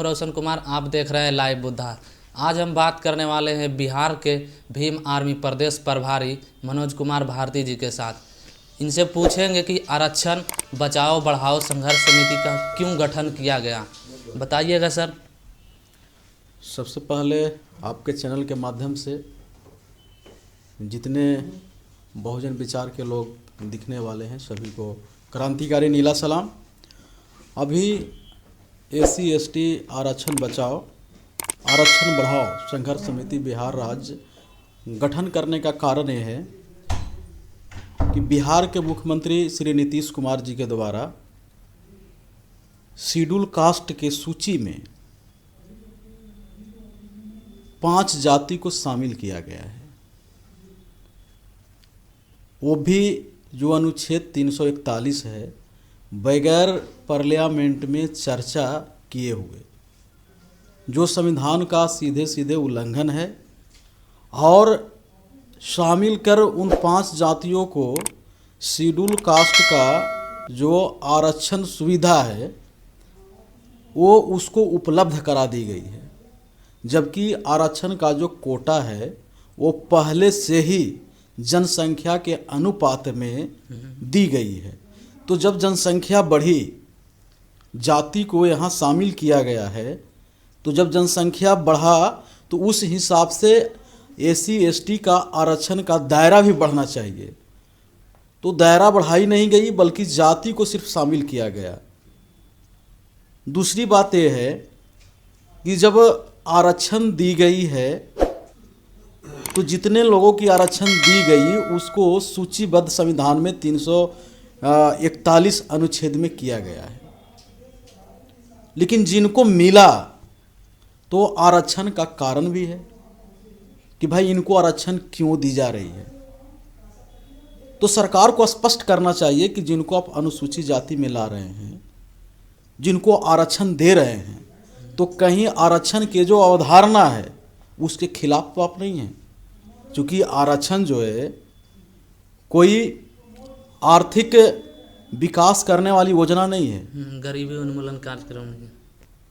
रोशन कुमार, आप देख रहे हैं लाइव बुद्धा। आज हम बात करने वाले हैं बिहार के भीम आर्मी प्रदेश प्रभारी मनोज कुमार भारती जी के साथ। इनसे पूछेंगे कि आरक्षण बचाओ बढ़ाओ संघर्ष समिति का क्यों गठन किया गया, बताइएगा सर। सबसे पहले आपके चैनल के माध्यम से जितने बहुजन विचार के लोग दिखने वाले हैं सभी को क्रांतिकारी नीला सलाम। अभी SC ST आरक्षण बचाओ आरक्षण बढ़ाओ संघर्ष समिति बिहार राज्य गठन करने का कारण यह है कि बिहार के मुख्यमंत्री श्री नीतीश कुमार जी के द्वारा शेड्यूल कास्ट के सूची में 5 जाति को शामिल किया गया है, वो भी जो अनुच्छेद 341 है बगैर पार्लियामेंट में चर्चा किए हुए, जो संविधान का सीधे सीधे उल्लंघन है। और शामिल कर उन 5 जातियों को शेड्यूल कास्ट का जो आरक्षण सुविधा है वो उसको उपलब्ध करा दी गई है, जबकि आरक्षण का जो कोटा है वो पहले से ही जनसंख्या के अनुपात में दी गई है। तो जब जनसंख्या बढ़ी, जाति को यहाँ शामिल किया गया है, तो जब जनसंख्या बढ़ा तो उस हिसाब से SC ST का आरक्षण का दायरा भी बढ़ना चाहिए। तो दायरा बढ़ाई नहीं गई बल्कि जाति को सिर्फ शामिल किया गया। दूसरी बात यह है कि जब आरक्षण दी गई है तो जितने लोगों की आरक्षण दी गई उसको सूचीबद्ध संविधान में 341 अनुच्छेद में किया गया है, लेकिन जिनको मिला तो आरक्षण का कारण भी है कि भाई इनको आरक्षण क्यों दी जा रही है। तो सरकार को स्पष्ट करना चाहिए कि जिनको आप अनुसूचित जाति में ला रहे हैं, जिनको आरक्षण दे रहे हैं, तो कहीं आरक्षण के जो अवधारणा है उसके खिलाफ तो आप नहीं हैं, क्योंकि आरक्षण जो है कोई आर्थिक विकास करने वाली योजना नहीं है। गरीबी उन्मूलन कार्यक्रम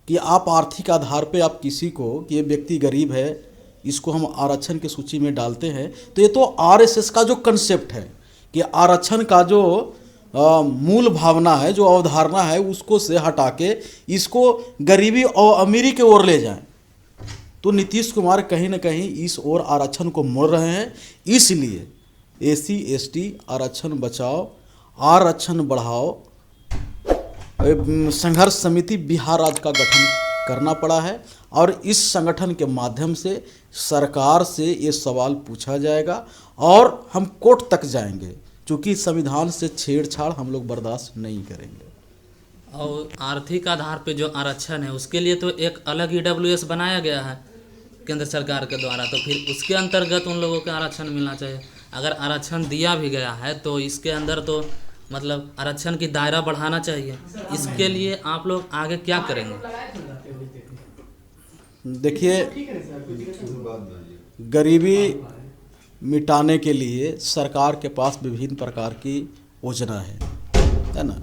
कि आप आर्थिक आधार पे आप किसी को कि ये व्यक्ति गरीब है इसको हम आरक्षण की सूची में डालते हैं, तो ये तो RSS का जो कंसेप्ट है कि आरक्षण का जो मूल भावना है, जो अवधारणा है, उसको से हटा के इसको गरीबी और अमीरी के ओर ले जाएं। तो नीतीश कुमार कहीं ना कहीं इस ओर आरक्षण को मोड़ रहे हैं। इसलिए SC ST आरक्षण बचाओ आरक्षण बढ़ाओ संघर्ष समिति बिहार राज्य का गठन करना पड़ा है। और इस संगठन के माध्यम से सरकार से ये सवाल पूछा जाएगा और हम कोर्ट तक जाएंगे, क्योंकि संविधान से छेड़छाड़ हम लोग बर्दाश्त नहीं करेंगे। और आर्थिक आधार पे जो आरक्षण है उसके लिए तो एक अलग EWS बनाया गया है केंद्र सरकार के द्वारा, तो फिर उसके अंतर्गत उन लोगों को आरक्षण मिलना चाहिए। अगर आरक्षण दिया भी गया है तो इसके अंदर तो मतलब आरक्षण की दायरा बढ़ाना चाहिए। इसके लिए आप लोग आगे क्या करेंगे? देखिए, गरीबी मिटाने के लिए सरकार के पास विभिन्न प्रकार की योजना है ना,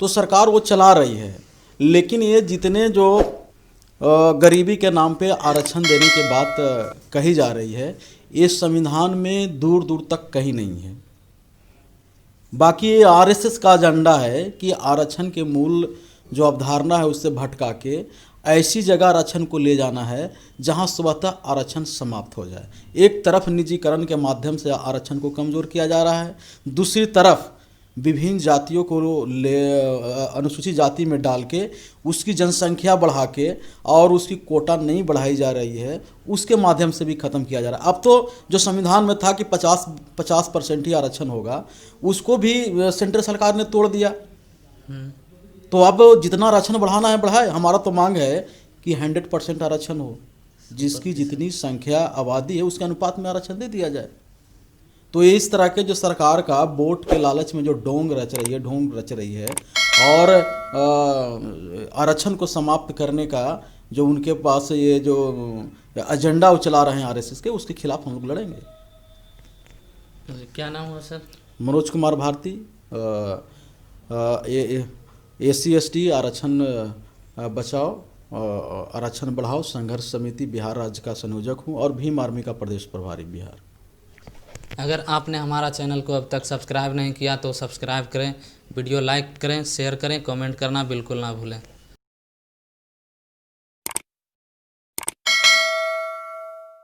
तो सरकार वो चला रही है। लेकिन ये जितने जो गरीबी के नाम पे आरक्षण देने की बात कही जा रही है, ये संविधान में दूर दूर तक कहीं नहीं है। बाकी ये RSS का एजेंडा है कि आरक्षण के मूल जो अवधारणा है उससे भटका के ऐसी जगह आरक्षण को ले जाना है जहां स्वतः आरक्षण समाप्त हो जाए। एक तरफ निजीकरण के माध्यम से आरक्षण को कमज़ोर किया जा रहा है, दूसरी तरफ विभिन्न जातियों को अनुसूचित जाति में डाल के उसकी जनसंख्या बढ़ा के और उसकी कोटा नहीं बढ़ाई जा रही है, उसके माध्यम से भी ख़त्म किया जा रहा है। अब तो जो संविधान में था कि 50% ही आरक्षण होगा, उसको भी सेंट्रल सरकार ने तोड़ दिया। तो अब जितना आरक्षण बढ़ाना है बढ़ाए। हमारा तो मांग है कि 100% आरक्षण हो, जिसकी जितनी संख्या आबादी है उसके अनुपात में आरक्षण दे दिया जाए। तो ये इस तरह के जो सरकार का वोट के लालच में जो ढोंग रच रही है और आरक्षण को समाप्त करने का जो उनके पास ये जो एजेंडा वो चला रहे हैं RSS के, उसके खिलाफ हम लोग लड़ेंगे। क्या नाम हुआ sir? Manoj Kumar Bharti, SC ST आरक्षण बचाओ आरक्षण बढ़ाओ संघर्ष समिति बिहार राज्य का संयोजक हूँ और भीम आर्मी का प्रदेश प्रभारी बिहार। अगर आपने हमारा चैनल को अब तक सब्सक्राइब नहीं किया तो सब्सक्राइब करें, वीडियो लाइक करें, शेयर करें, कमेंट करना बिल्कुल ना भूलें।